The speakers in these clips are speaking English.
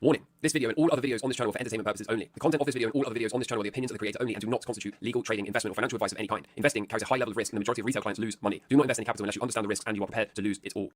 Warning: this video and all other videos on this channel are for entertainment purposes only. The content of this video and all other videos on this channel are the opinions of the creator only and do not constitute legal, trading, investment, or financial advice of any kind. Investing carries a high level of risk and the majority of retail clients lose money. Do not invest any capital unless you understand the risks and you are prepared to lose it all.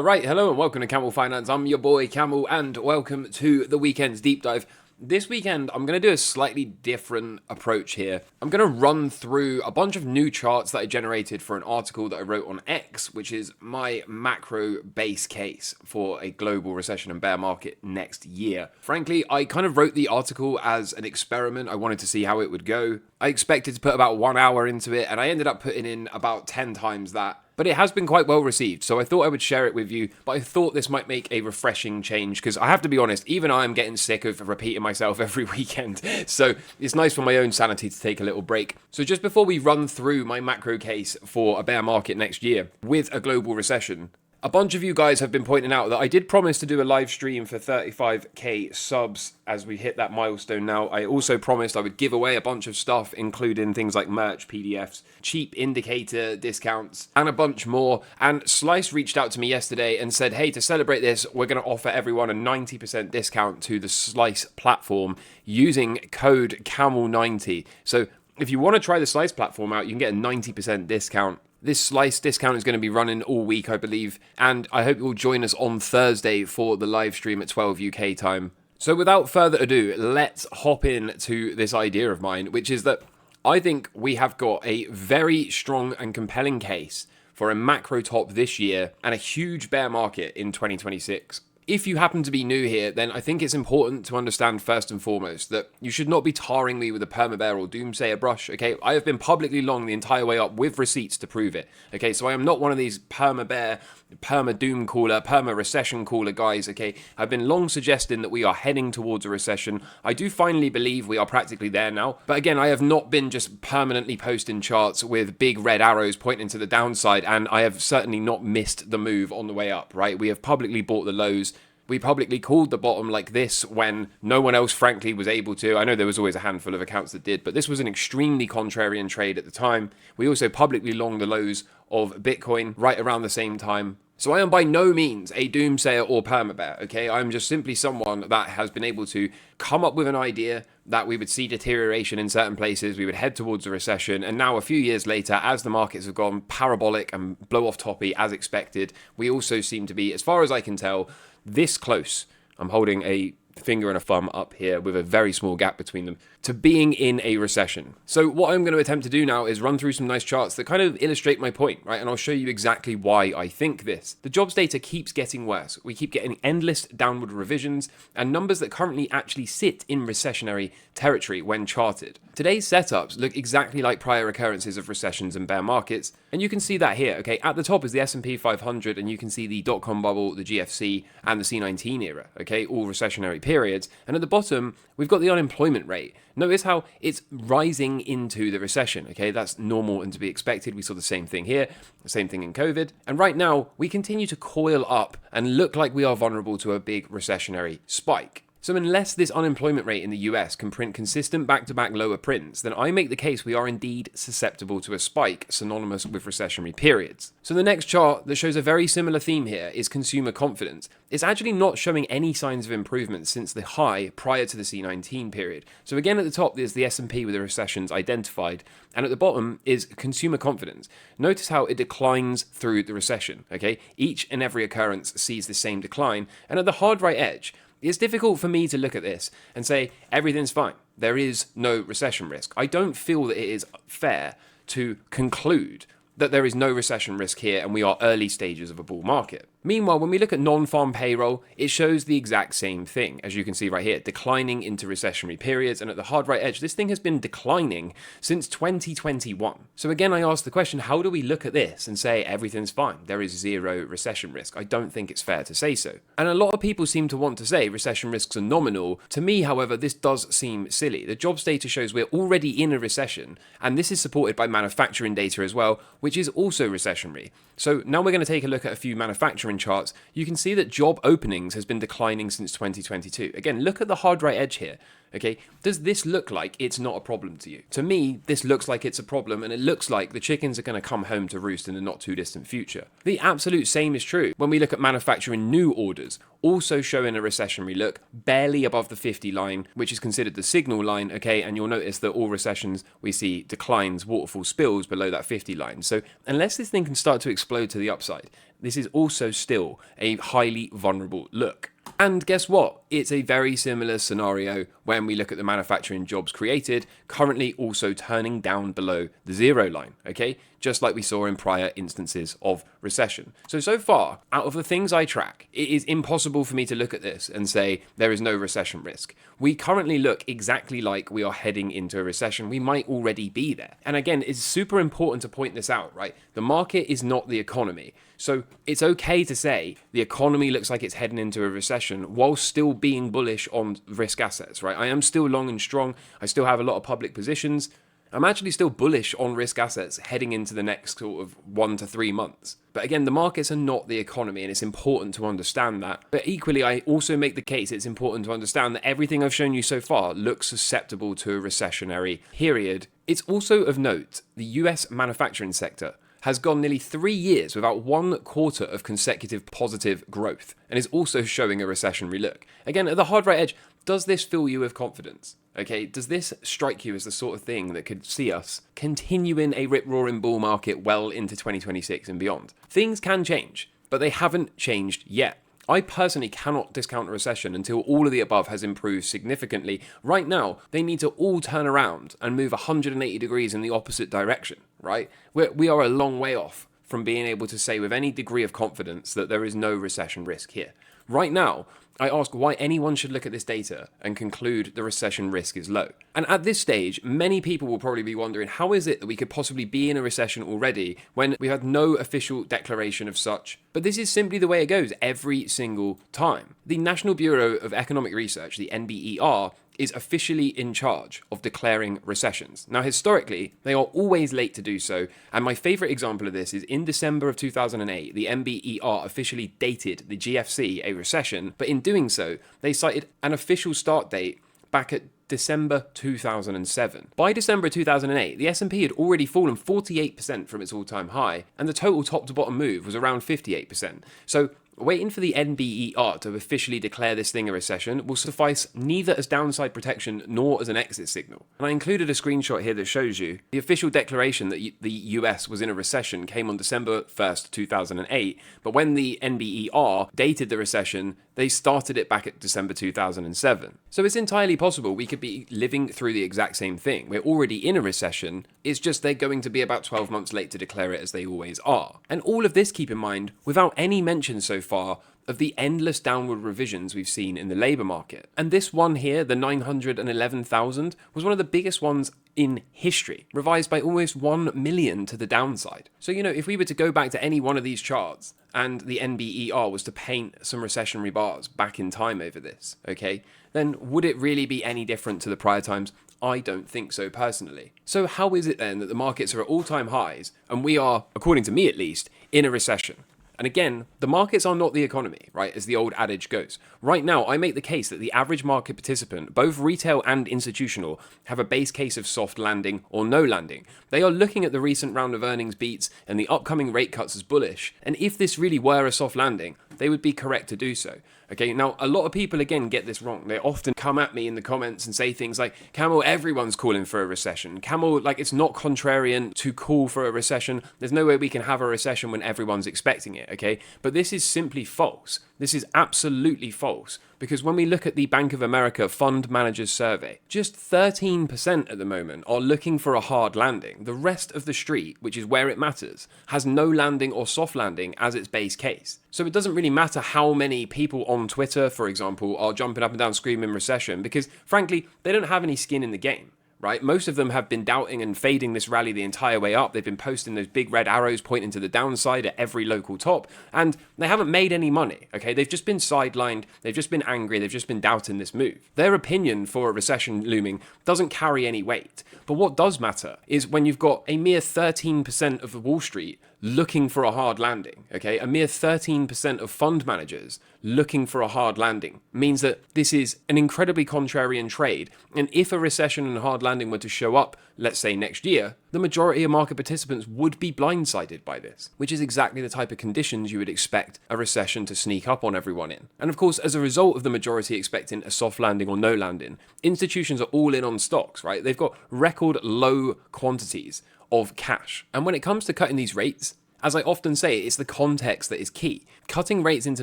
Right, hello and welcome to Camel Finance. I'm your boy Camel and welcome to the weekend's deep dive. This weekend, I'm going to do a slightly different approach here. I'm going to run through a bunch of new charts that I generated for an article that I wrote on X, which is my macro base case for a global recession and bear market next year. Frankly, I kind of wrote the article as an experiment. I wanted to see how it would go. I expected to put about 1 hour into it, and I ended up putting in about 10 times that. But it has been quite well received, so I thought I would share it with you, but I thought this might make a refreshing change, because I have to be honest, even I am getting sick of repeating myself every weekend, so it's nice for my own sanity to take a little break. So just before we run through my macro case for a bear market next year with a global recession, a bunch of you guys have been pointing out that I did promise to do a live stream for 35k subs as we hit that milestone now. I also promised I would give away a bunch of stuff, including things like merch, PDFs, cheap indicator discounts, and a bunch more. And Slice reached out to me yesterday and said, hey, to celebrate this, we're going to offer everyone a 90% discount to the Slice platform using code CAMEL90. So if you want to try the Slice platform out, you can get a 90% discount. This Slice discount is going to be running all week, I believe, and I hope you'll join us on Thursday for the live stream at 12 UK time. So without further ado, let's hop in to this idea of mine, which is that I think we have got a very strong and compelling case for a macro top this year and a huge bear market in 2026. If you happen to be new here, then I think it's important to understand first and foremost that you should not be tarring me with a perma-bear or doomsayer brush, okay? I have been publicly long the entire way up with receipts to prove it, okay? So I am not one of these perma-bear, perma-doom caller, perma-recession caller guys, okay? I've been long suggesting that we are heading towards a recession. I do finally believe we are practically there now. But again, I have not been just permanently posting charts with big red arrows pointing to the downside, and I have certainly not missed the move on the way up, right? We have publicly bought the lows. We publicly called the bottom like this when no one else, frankly, was able to. I know there was always a handful of accounts that did, but this was an extremely contrarian trade at the time. We also publicly longed the lows of Bitcoin right around the same time. So I am by no means a doomsayer or perma-bear, okay? I'm just simply someone that has been able to come up with an idea that we would see deterioration in certain places, we would head towards a recession, and now a few years later, as the markets have gone parabolic and blow off toppy as expected, we also seem to be, as far as I can tell, this close. I'm holding a finger and a thumb up here with a very small gap between them to being in a recession. So what I'm going to attempt to do now is run through some nice charts that kind of illustrate my point, right? And I'll show you exactly why I think this. The jobs data keeps getting worse. We keep getting endless downward revisions and numbers that currently actually sit in recessionary territory when charted. Today's setups look exactly like prior occurrences of recessions and bear markets, and you can see that here, okay? At the top is the S&P 500, and you can see the dot-com bubble, the GFC, and the C19 era, okay? All recessionary periods. And at the bottom, we've got the unemployment rate. Notice how it's rising into the recession, okay? That's normal and to be expected. We saw the same thing here, the same thing in COVID. And right now, we continue to coil up and look like we are vulnerable to a big recessionary spike. So unless this unemployment rate in the US can print consistent back-to-back lower prints, then I make the case we are indeed susceptible to a spike synonymous with recessionary periods. So the next chart that shows a very similar theme here is consumer confidence. It's actually not showing any signs of improvement since the high prior to the C19 period. So again, at the top, there's the S&P with the recessions identified, and at the bottom is consumer confidence. Notice how it declines through the recession, okay? Each and every occurrence sees the same decline, and at the hard right edge, it's difficult for me to look at this and say everything's fine. There is no recession risk. I don't feel that it is fair to conclude that there is no recession risk here and we are early stages of a bull market. Meanwhile, when we look at non-farm payroll, it shows the exact same thing, as you can see right here, declining into recessionary periods, and at the hard right edge, this thing has been declining since 2021. So again, I ask the question, how do we look at this and say everything's fine, there is zero recession risk? I don't think it's fair to say so. And a lot of people seem to want to say recession risks are nominal. To me, however, this does seem silly. The jobs data shows we're already in a recession, and this is supported by manufacturing data as well, which is also recessionary. So now we're going to take a look at a few manufacturing charts. You can see that job openings has been declining since 2022. Again, look at the hard right edge here. Okay, does this look like it's not a problem to you? To me, this looks like it's a problem, and it looks like the chickens are going to come home to roost in the not too distant future. The absolute same is true when we look at manufacturing new orders, also showing a recessionary look, barely above the 50 line, which is considered the signal line, okay, and you'll notice that all recessions we see declines, waterfall spills below that 50 line. So unless this thing can start to explode to the upside, this is also still a highly vulnerable look. And guess what? It's a very similar scenario when we look at the manufacturing jobs created, currently also turning down below the zero line, okay? Just like we saw in prior instances of recession. So far, out of the things I track, it is impossible for me to look at this and say there is no recession risk. We currently look exactly like we are heading into a recession. We might already be there. And again, it's super important to point this out, right? The market is not the economy. So it's okay to say the economy looks like it's heading into a recession while still being bullish on risk assets, right? I am still long and strong. I still have a lot of public positions. I'm actually still bullish on risk assets heading into the next sort of 1 to 3 months. But again, the markets are not the economy, and it's important to understand that. But equally, I also make the case it's important to understand that everything I've shown you so far looks susceptible to a recessionary period. It's also of note, the US manufacturing sector has gone nearly 3 years without 1 quarter of consecutive positive growth, and is also showing a recessionary look. Again, at the hard right edge, does this fill you with confidence? Okay, does this strike you as the sort of thing that could see us continuing a rip-roaring bull market well into 2026 and beyond? Things can change, but they haven't changed yet. I personally cannot discount a recession until all of the above has improved significantly. Right now, they need to all turn around and move 180 degrees in the opposite direction, right? We are a long way off from being able to say with any degree of confidence that there is no recession risk here. Right now, I ask why anyone should look at this data and conclude the recession risk is low. And at this stage, many people will probably be wondering, how is it that we could possibly be in a recession already when we had no official declaration of such? But this is simply the way it goes every single time. The National Bureau of Economic Research, the NBER, is officially in charge of declaring recessions. Now, historically, they are always late to do so, and my favourite example of this is in December of 2008, the NBER officially dated the GFC a recession, but in doing so, they cited an official start date back at December 2007. By December 2008, the S&P had already fallen 48% from its all-time high, and the total top-to-bottom move was around 58%. So waiting for the NBER to officially declare this thing a recession will suffice neither as downside protection nor as an exit signal. And I included a screenshot here that shows you the official declaration that the US was in a recession came on December 1st, 2008, but when the NBER dated the recession, they started it back at December 2007. So it's entirely possible we could be living through the exact same thing. We're already in a recession, it's just they're going to be about 12 months late to declare it as they always are. And all of this, keep in mind, without any mention so far of the endless downward revisions we've seen in the labour market. And this one here, the 911,000, was one of the biggest ones in history, revised by almost 1 million to the downside. So, if we were to go back to any one of these charts and the NBER was to paint some recessionary bars back in time over this, okay, then would it really be any different to the prior times? I don't think so personally. So how is it then that the markets are at all-time highs and we are, according to me at least, in a recession? And again, the markets are not the economy, right, as the old adage goes. Right now, I make the case that the average market participant, both retail and institutional, have a base case of soft landing or no landing. They are looking at the recent round of earnings beats and the upcoming rate cuts as bullish. And if this really were a soft landing, they would be correct to do so. Okay, now a lot of people again get this wrong. They often come at me in the comments and say things like, Camel, everyone's calling for a recession. Camel, it's not contrarian to call for a recession. There's no way we can have a recession when everyone's expecting it, okay? But this is simply false. This is absolutely false. Because when we look at the Bank of America Fund Managers Survey, just 13% at the moment are looking for a hard landing. The rest of the street, which is where it matters, has no landing or soft landing as its base case. So it doesn't really matter how many people on Twitter, for example, are jumping up and down screaming recession, because frankly, they don't have any skin in the game. Right? Most of them have been doubting and fading this rally the entire way up. They've been posting those big red arrows pointing to the downside at every local top, and they haven't made any money, okay? They've just been sidelined, they've just been angry, they've just been doubting this move. Their opinion for a recession looming doesn't carry any weight. But what does matter is when you've got a mere 13% of the Wall Street looking for a hard landing, okay? A mere 13% of fund managers looking for a hard landing means that this is an incredibly contrarian trade. And if a recession and hard landing were to show up, let's say next year, the majority of market participants would be blindsided by this, which is exactly the type of conditions you would expect a recession to sneak up on everyone in. And of course, as a result of the majority expecting a soft landing or no landing, institutions are all in on stocks, right? They've got record low quantities of cash. And when it comes to cutting these rates, as I often say, it's the context that is key. Cutting rates into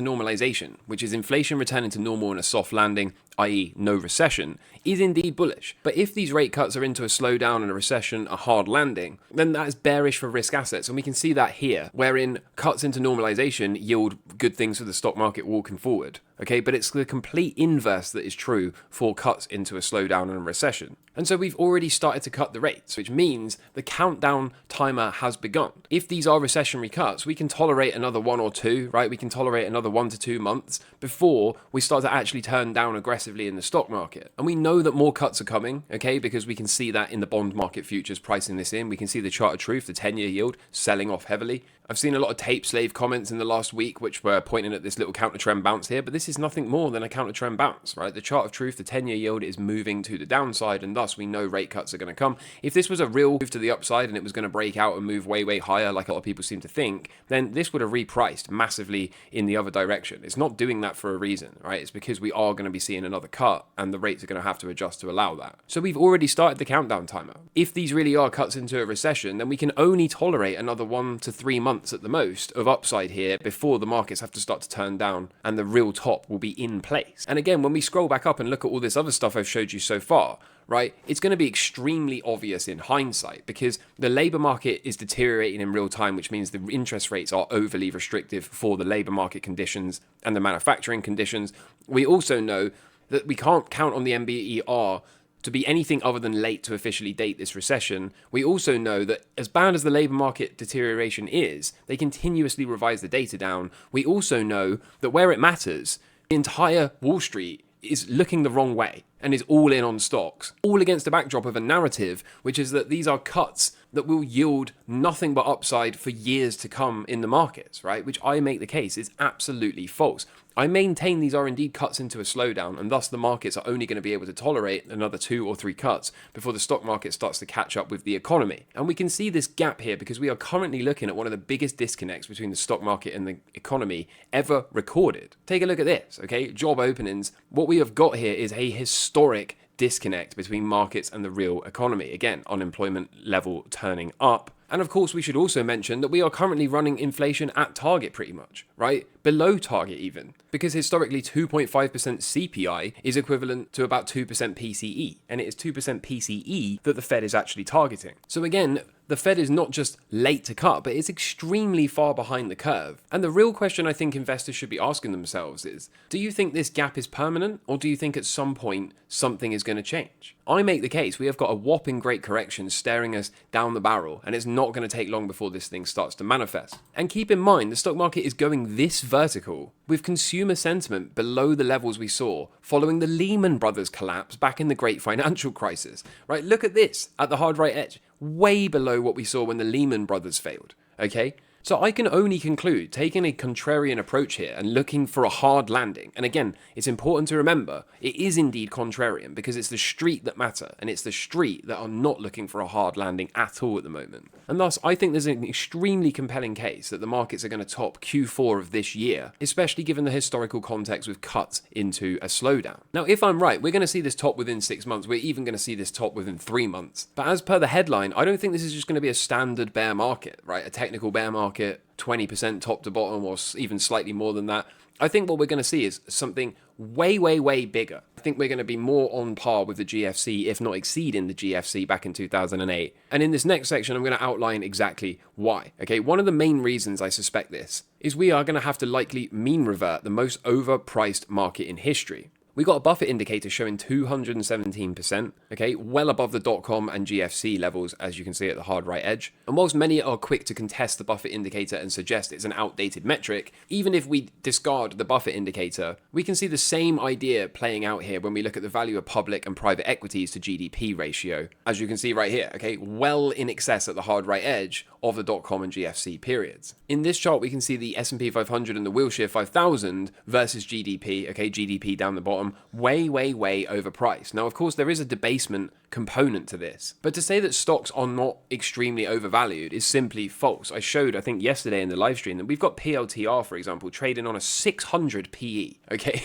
normalization, which is inflation returning to normal in a soft landing, i.e. no recession, is indeed bullish. But if these rate cuts are into a slowdown and a recession, a hard landing, then that is bearish for risk assets. And we can see that here, wherein cuts into normalization yield good things for the stock market walking forward. Okay, but it's the complete inverse that is true for cuts into a slowdown and a recession. And so we've already started to cut the rates, which means the countdown timer has begun. If these are recessionary cuts, we can tolerate another 1 or 2, right? We can tolerate another 1 to 2 months before we start to actually turn down aggressively in the stock market. And we know that more cuts are coming, okay, because we can see that in the bond market futures pricing this in. We can see the chart of truth, the 10-year yield, selling off heavily. I've seen a lot of tape slave comments in the last week which were pointing at this little counter trend bounce here, but this is nothing more than a counter trend bounce, right? The chart of truth, the 10-year yield is moving to the downside, and thus we know rate cuts are going to come. If this was a real move to the upside and it was going to break out and move way, way higher like a lot of people seem to think, then this would have repriced massively in the other direction. It's not doing that for a reason, right? It's because we are going to be seeing another cut and the rates are going to have to adjust to allow that. So we've already started the countdown timer. If these really are cuts into a recession, then we can only tolerate another 1 to 3 months at the most of upside here before the markets have to start to turn down and the real top will be in place. And again, when we scroll back up and look at all this other stuff I've showed you so far, right, it's going to be extremely obvious in hindsight because the labour market is deteriorating in real time, which means the interest rates are overly restrictive for the labour market conditions and the manufacturing conditions. We also know that we can't count on the NBER to be anything other than late to officially date this recession. We also know that as bad as the labour market deterioration is, they continuously revise the data down. We also know that where it matters, the entire Wall Street is looking the wrong way and is all in on stocks, all against the backdrop of a narrative, which is that these are cuts that will yield nothing but upside for years to come in the markets, right? Which I make the case is absolutely false. I maintain these are indeed cuts into a slowdown, and thus the markets are only going to be able to tolerate another 2 or 3 cuts before the stock market starts to catch up with the economy. And we can see this gap here because we are currently looking at one of the biggest disconnects between the stock market and the economy ever recorded. Take a look at this, okay? Job openings. What we have got here is a historic disconnect between markets and the real economy. Again, unemployment level turning up. And of course, we should also mention that we are currently running inflation at target pretty much, right? Below target even, because historically 2.5% CPI is equivalent to about 2% PCE, and it is 2% PCE that the Fed is actually targeting. So again, the Fed is not just late to cut, but it's extremely far behind the curve. And the real question I think investors should be asking themselves is, do you think this gap is permanent, or do you think at some point something is going to change? I make the case we have got a whopping great correction staring us down the barrel, and it's not going to take long before this thing starts to manifest. And keep in mind, the stock market is going this vertical with consumer sentiment below the levels we saw following the Lehman Brothers collapse back in the great financial crisis, right? Look at this at the hard right edge, way below what we saw when the Lehman Brothers failed, okay? So I can only conclude taking a contrarian approach here and looking for a hard landing. And again, it's important to remember it is indeed contrarian because it's the street that matter, and it's the street that are not looking for a hard landing at all at the moment. And thus, I think there's an extremely compelling case that the markets are going to top Q4 of this year, especially given the historical context with cuts into a slowdown. Now, if I'm right, we're going to see this top within 6 months. We're even going to see this top within 3 months. But as per the headline, I don't think this is just going to be a standard bear market, right? A technical bear market. 20% top to bottom or even slightly more than that. I think what we're going to see is something way, way, way bigger. I think we're going to be more on par with the GFC, if not exceeding the GFC back in 2008. And in this next section, I'm going to outline exactly why. Okay, one of the main reasons I suspect this is we are going to have to likely mean revert the most overpriced market in history. We got a Buffett indicator showing 217%, okay, well above the .com and GFC levels, as you can see at the hard right edge. And whilst many are quick to contest the Buffett indicator and suggest it's an outdated metric, even if we discard the Buffett indicator, we can see the same idea playing out here when we look at the value of public and private equities to GDP ratio. As you can see right here, okay, well in excess at the hard right edge of the .com and GFC periods. In this chart, we can see the S&P 500 and the Wilshire 5000 versus GDP, okay, GDP down the bottom, way overpriced. Now, of course, there is a debasement component to this, but to say that stocks are not extremely overvalued is simply false. I showed, I think yesterday in the live stream, that we've got PLTR, for example, trading on a 600 PE, okay?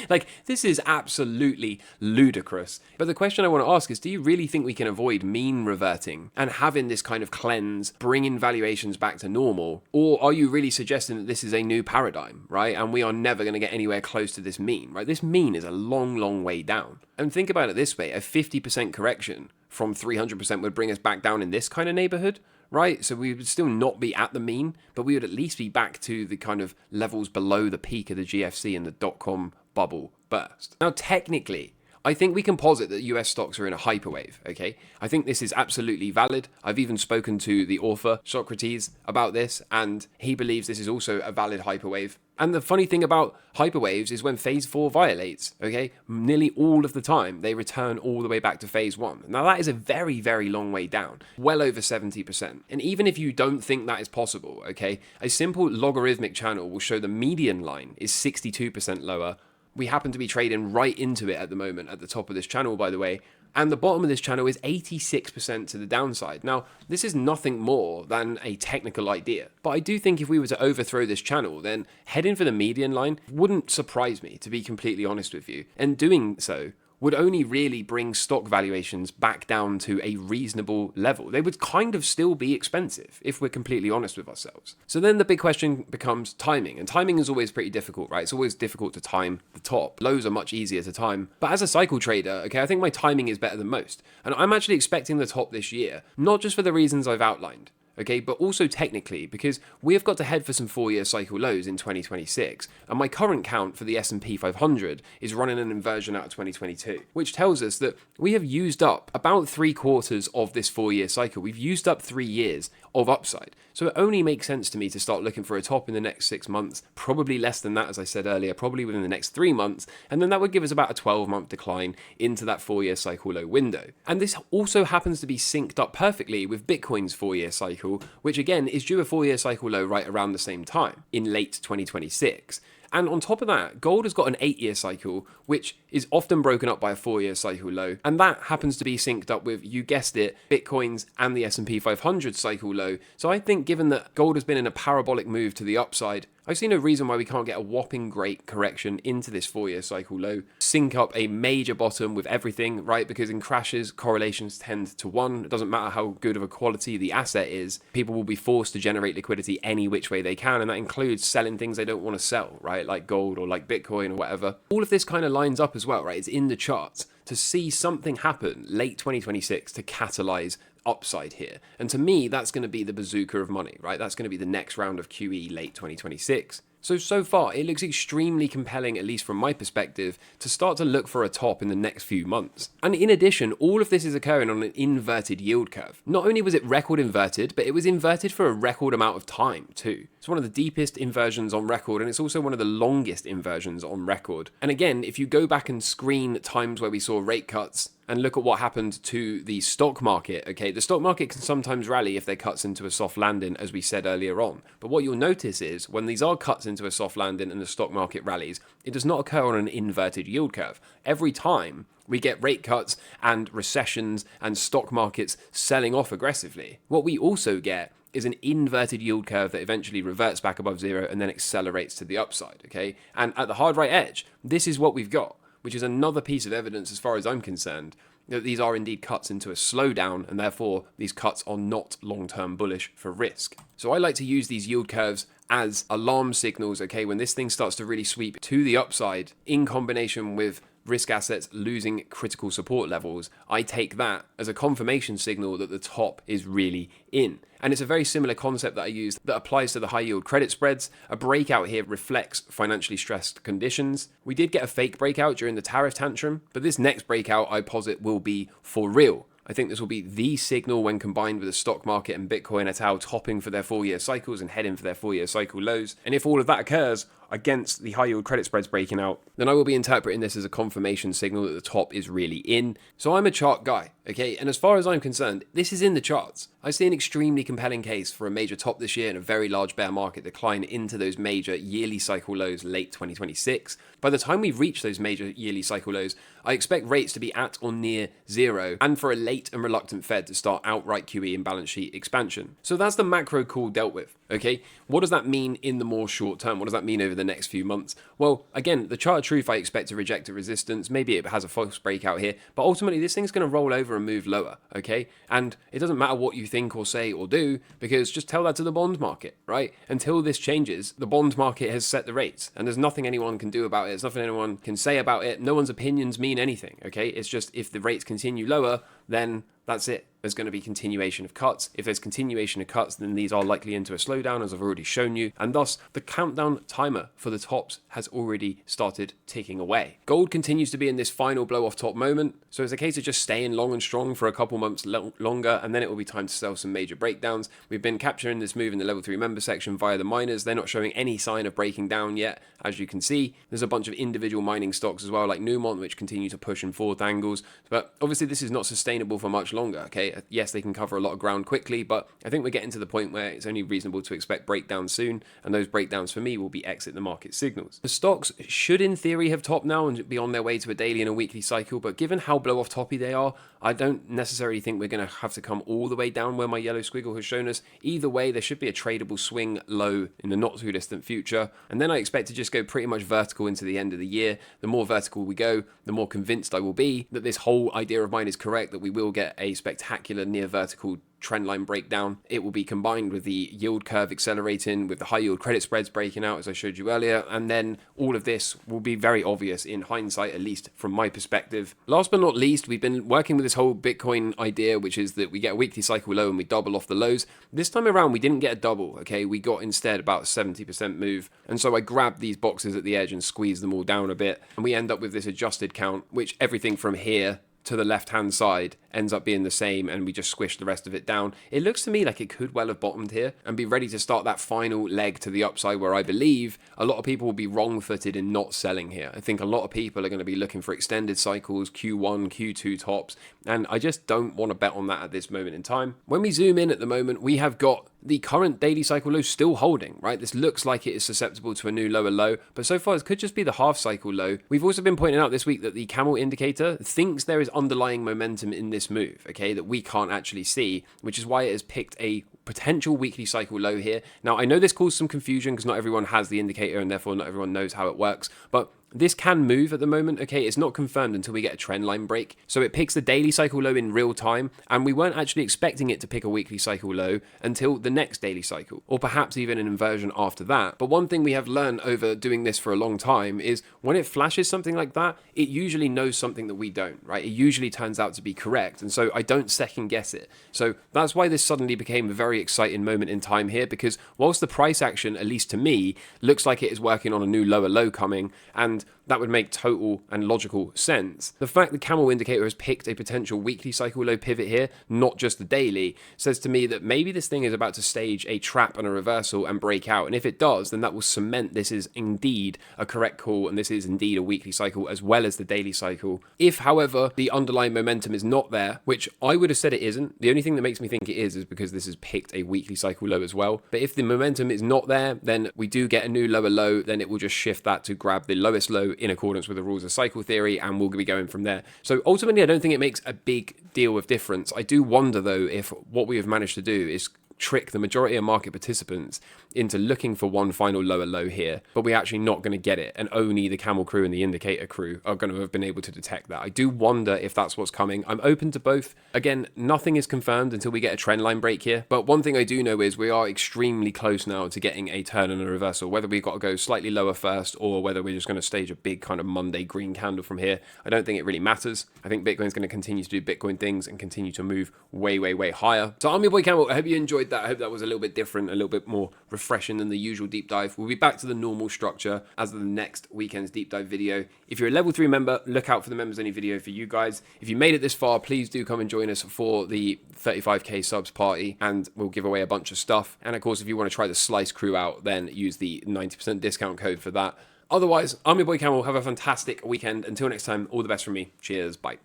Like, this is absolutely ludicrous. But the question I want to ask is, do you really think we can avoid mean reverting and having this kind of cleanse, bringing valuations back to normal? Or are you really suggesting that this is a new paradigm, right? And we are never going to get anywhere close to this mean, right? This mean is a long way down. And think about it this way, a 50% correction from 300% would bring us back down in this kind of neighborhood, right? So we would still not be at the mean, but we would at least be back to the kind of levels below the peak of the GFC and the .com bubble burst. Now, technically, I think we can posit that US stocks are in a hyperwave, okay? I think this is absolutely valid. I've even spoken to the author, Socrates, about this, and he believes this is also a valid hyperwave. And the funny thing about hyperwaves is when phase 4 violates, okay, nearly all of the time, they return all the way back to phase 1. Now, that is a very long way down, well over 70%. And even if you don't think that is possible, okay, a simple logarithmic channel will show the median line is 62% lower. We happen to be trading right into it at the moment at the top of this channel, by the way. And the bottom of this channel is 86% to the downside. Now, this is nothing more than a technical idea. But I do think if we were to overthrow this channel, then heading for the median line wouldn't surprise me, to be completely honest with you. And doing so would only really bring stock valuations back down to a reasonable level. They would kind of still be expensive, if we're completely honest with ourselves. So then the big question becomes timing, and timing is always pretty difficult, right? It's always difficult to time the top. Lows are much easier to time. But as a cycle trader, okay, I think my timing is better than most. And I'm actually expecting the top this year, not just for the reasons I've outlined, okay, but also technically because we have got to head for some 4-year cycle lows in 2026, and my current count for the S&P 500 is running an inversion out of 2022, which tells us that we have used up about 3/4 of this 4-year cycle. We've used up 3 years of upside. So it only makes sense to me to start looking for a top in the next 6 months, probably less than that, as I said earlier, probably within the next 3 months, and then that would give us about a 12-month decline into that 4-year cycle low window. And this also happens to be synced up perfectly with Bitcoin's 4-year cycle, which again is due a 4-year cycle low right around the same time, in late 2026. And on top of that, gold has got an 8-year cycle, which is often broken up by a 4-year cycle low. And that happens to be synced up with, you guessed it, Bitcoin's and the S&P 500 cycle low. So I think given that gold has been in a parabolic move to the upside, I see no reason why we can't get a whopping great correction into this 4-year cycle low, sync up a major bottom with everything, right? Because in crashes, correlations tend to 1. It doesn't matter how good of a quality the asset is. People will be forced to generate liquidity any which way they can, and that includes selling things they don't want to sell, right? Like gold or like Bitcoin or whatever. All of this kind of lines up as well, right? It's in the charts to see something happen late 2026 to catalyze upside here. And to me, that's going to be the bazooka of money, right? That's going to be the next round of QE late 2026. So far, it looks extremely compelling, at least from my perspective, to start to look for a top in the next few months. And in addition, all of this is occurring on an inverted yield curve. Not only was it record inverted, but it was inverted for a record amount of time too. It's one of the deepest inversions on record, and it's also one of the longest inversions on record. And again, if you go back and screen times where we saw rate cuts, and look at what happened to the stock market, okay? The stock market can sometimes rally if there cuts into a soft landing, as we said earlier on. But what you'll notice is when these are cuts into a soft landing and the stock market rallies, it does not occur on an inverted yield curve. Every time we get rate cuts and recessions and stock markets selling off aggressively, what we also get is an inverted yield curve that eventually reverts back above zero and then accelerates to the upside, okay? And at the hard right edge, this is what we've got, which is another piece of evidence, as far as I'm concerned, that these are indeed cuts into a slowdown, and therefore these cuts are not long-term bullish for risk. So I like to use these yield curves as alarm signals, okay, when this thing starts to really sweep to the upside in combination with risk assets losing critical support levels, I take that as a confirmation signal that the top is really in. And it's a very similar concept that I use that applies to the high yield credit spreads. A breakout here reflects financially stressed conditions. We did get a fake breakout during the tariff tantrum, but this next breakout I posit will be for real. I think this will be the signal when combined with the stock market and Bitcoin et al. Topping for their 4-year cycles and heading for their 4-year cycle lows. And if all of that occurs against the high yield credit spreads breaking out, then I will be interpreting this as a confirmation signal that the top is really in. So I'm a chart guy, okay? And as far as I'm concerned, this is in the charts. I see an extremely compelling case for a major top this year and a very large bear market decline into those major yearly cycle lows late 2026. By the time we reach those major yearly cycle lows, I expect rates to be at or near zero and for a late and reluctant Fed to start outright QE and balance sheet expansion. So that's the macro call dealt with, okay? What does that mean in the more short term? What does that mean over the next few months? Well, again, the chart of truth I expect to reject a resistance. Maybe it has a false breakout here, but ultimately this thing's going to roll over and move lower, okay? And it doesn't matter what you think or say or do, because just tell that to the bond market, right? Until this changes, the bond market has set the rates and there's nothing anyone can do about it. There's nothing anyone can say about it. No one's opinions mean anything, okay? It's just if the rates continue lower, then that's it. There's going to be continuation of cuts. If there's continuation of cuts, then these are likely into a slowdown, as I've already shown you. And thus, the countdown timer for the tops has already started ticking away. Gold continues to be in this final blow off top moment. So it's a case of just staying long and strong for a couple months longer, and then it will be time to sell some major breakdowns. We've been capturing this move in the level 3 member section via the miners. They're not showing any sign of breaking down yet, as you can see. There's a bunch of individual mining stocks as well, like Newmont, which continue to push in forth angles. But obviously, this is not sustainable for much longer, okay? Yes, they can cover a lot of ground quickly, but I think we're getting to the point where it's only reasonable to expect breakdowns soon, and those breakdowns for me will be exit the market signals. The stocks should in theory have topped now and be on their way to a daily and a weekly cycle, but given how blow off toppy they are, I don't necessarily think we're going to have to come all the way down where my yellow squiggle has shown us. Either way, there should be a tradable swing low in the not too distant future, and then I expect to just go pretty much vertical into the end of the year. The more vertical we go, the more convinced I will be that this whole idea of mine is correct, that we will get a spectacular near vertical trendline breakdown. It will be combined with the yield curve accelerating, with the high yield credit spreads breaking out, as I showed you earlier, and then all of this will be very obvious in hindsight, at least from my perspective. Last but not least, we've been working with this whole Bitcoin idea, which is that we get a weekly cycle low and we double off the lows. This time around, we didn't get a double, okay? We got instead about a 70% move, and so I grabbed these boxes at the edge and squeezed them all down a bit, and we end up with this adjusted count, which everything from here to the left hand side ends up being the same, and we just squish the rest of it down. It looks to me like it could well have bottomed here and be ready to start that final leg to the upside, where I believe a lot of people will be wrong-footed in not selling here. I think a lot of people are going to be looking for extended cycles, Q1, Q2 tops, and I just don't want to bet on that at this moment in time. When we zoom in at the moment, we have got the current daily cycle low still holding, right? This looks like it is susceptible to a new lower low, but so far it could just be the half cycle low. We've also been pointing out this week that the camel indicator thinks there is underlying momentum in this move, okay, that we can't actually see, which is why it has picked a potential weekly cycle low here. Now, I know this caused some confusion because not everyone has the indicator and therefore not everyone knows how it works, but this can move at the moment, okay? It's not confirmed until we get a trend line break. So it picks the daily cycle low in real time, and we weren't actually expecting it to pick a weekly cycle low until the next daily cycle, or perhaps even an inversion after that. But one thing we have learned over doing this for a long time is when it flashes something like that, it usually knows something that we don't, right? It usually turns out to be correct, and so I don't second guess it. So that's why this suddenly became a very exciting moment in time here, because whilst the price action, at least to me, looks like it is working on a new lower low coming, and that would make total and logical sense, the fact the camel indicator has picked a potential weekly cycle low pivot here, not just the daily, says to me that maybe this thing is about to stage a trap and a reversal and break out. And if it does, then that will cement this is indeed a correct call, and this is indeed a weekly cycle as well as the daily cycle. If, however, the underlying momentum is not there, which I would have said it isn't, the only thing that makes me think it is because this has picked a weekly cycle low as well. But if the momentum is not there, then we do get a new lower low, then it will just shift that to grab the lowest low in accordance with the rules of cycle theory, and we'll be going from there. So ultimately, I don't think it makes a big deal of difference. I do wonder, though, if what we have managed to do is trick the majority of market participants into looking for one final lower low here, but we're actually not going to get it, and only the Camel Crew and the Indicator Crew are going to have been able to detect that. I do wonder if that's what's coming. I'm open to both. Again, nothing is confirmed until we get a trend line break here, but one thing I do know is we are extremely close now to getting a turn and a reversal. Whether we've got to go slightly lower first or whether we're just going to stage a big kind of Monday green candle from here, I don't think it really matters. I think Bitcoin's going to continue to do Bitcoin things and continue to move way, way, way higher. So I'm your boy Camel. I hope you enjoyed that. I hope that was a little bit different, a little bit more refreshing than the usual deep dive. We'll be back to the normal structure as of the next weekend's deep dive video. If you're a level 3 member, look out for the members only video for you guys. If you made it this far, please do come and join us for the 35k subs party, and we'll give away a bunch of stuff. And of course, if you want to try the Slice Crew out, then use the 90% discount code for that. Otherwise, I'm your boy Camel. Have a fantastic weekend. Until next time, all the best from me. Cheers. Bye.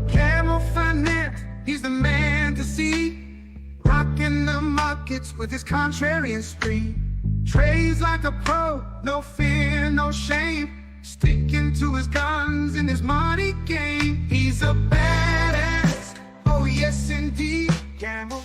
Camel Finance, he's the man to see. Rocking the markets with his contrarian spree. Trades like a pro, no fear, no shame. Sticking to his guns in his money game. He's a badass, oh yes indeed. Camel